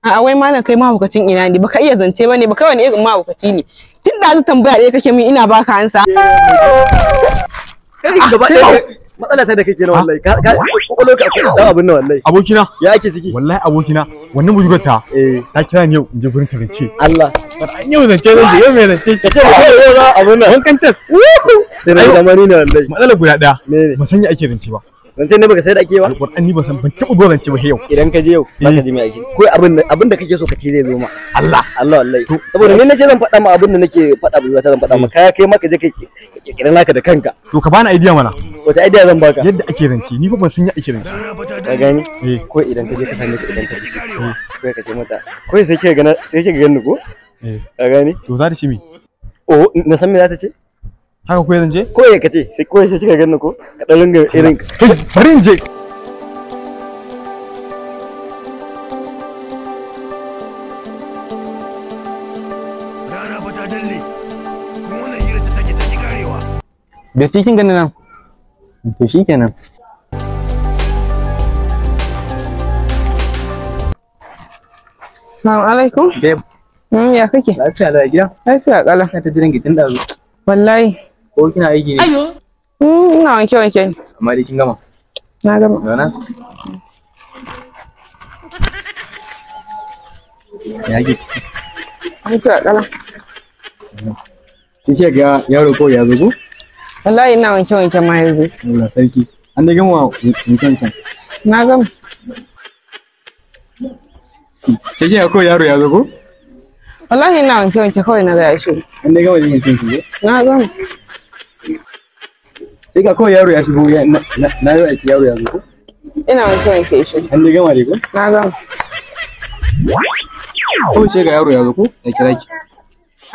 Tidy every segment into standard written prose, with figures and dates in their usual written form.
A wai malam kai mahaukacin ina ne baka iya zance bane baka wani irin mahaukaci ne. Tun da tambaya da kake min ina baka ansa. Kai gaba ɗaya matsala ta da kake na wallahi. Ka kokolo ka dan abin nan wallahi. Abokina ya ake ciki? Wallahi abokina wannan bujugar ta ta kira ni yau in je gurin ta zance. Allah. An yau zance zan je yau me zance Ka ce ba yau ba abin nan. wankan tas. Sai na zamani ne wallahi. Matsalar guda daya Me? ban san ya ake zance ba. Zance ne baka sai da ake ba? Alƙur'an ni ban san ban taɓa zuwa zance ba yau. Idan ka je yau za ka ji me ake. Ko abin da kake so ka ce zai zo ma. Allah wallahi. Saboda ni nace zan faɗa ma abin da nake faɗa ba zan faɗa ma kai ma ka je ka kirkira naka da kanka. to ka bani idea mana. Wace idea zan baka? Yadda ake zance ni fa ban san ya ake zance. Ka gani? Ko idan ka je ka same ka idan ka ji. Ko ka ce mata ko sai kika gani ko? Ka gani? To za ta ce mi? Oh, na san me za ta ce? Haka ko zan je? Ko ya kace sai ko sai kika gani ko? Ka dan ringa irin bari in je. Rana fa ta dalle kuma wannan hira ta take karewa. Da cikin ganin nan. To shikenan. Assalamu alaikum. Babe, Ya kake? lafiya da gida? Lafiya kala. Ka ta jiran gidan dazu. Wallahi. Ko kina aiki ne? Ina wanke ne. Amma dai kin gama. Na gama. Yana? Ya ke ciki. Lafiya kala. Kin ce ga yaro ko ya zo ko? Wallahi ina wanke ma yanzu. Allah sarki. An dai gama wancan. Na gama. Sai ke ko yaro ya zo ko? Wallahi ina wanke kawai na ga shi. An dai gama wancan ko? Na gama. Sai ga ko yaro ya shigo na yi aiki yaro ya zo ko? Ina wanke shi. An dai gama dai ko? Na gama. Ko sai ga yaro ya zo ko? Ya kira ki.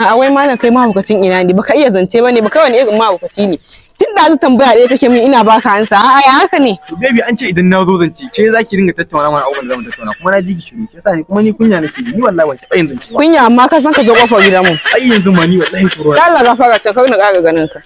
A wai malam kai mahaukacin ina ne baka iya zance bane baka wani irin mahaukaci ne. Tun da tambaya da kake min ina baka ansa. Ya haka ne. Baby an ce idan na zo zance ke zaki dinga tattauna mana abubuwan da zamu tattauna kuma na ji ki shiru ke sa ni kuma ni kunya nake ni wallahi ban taɓa yin zance ba. Kunya amma ka san ka zo kofar gidanmu. Ai yanzu ma ni wallahi tsoro. Allah gafara can kar na ƙara ganin ka.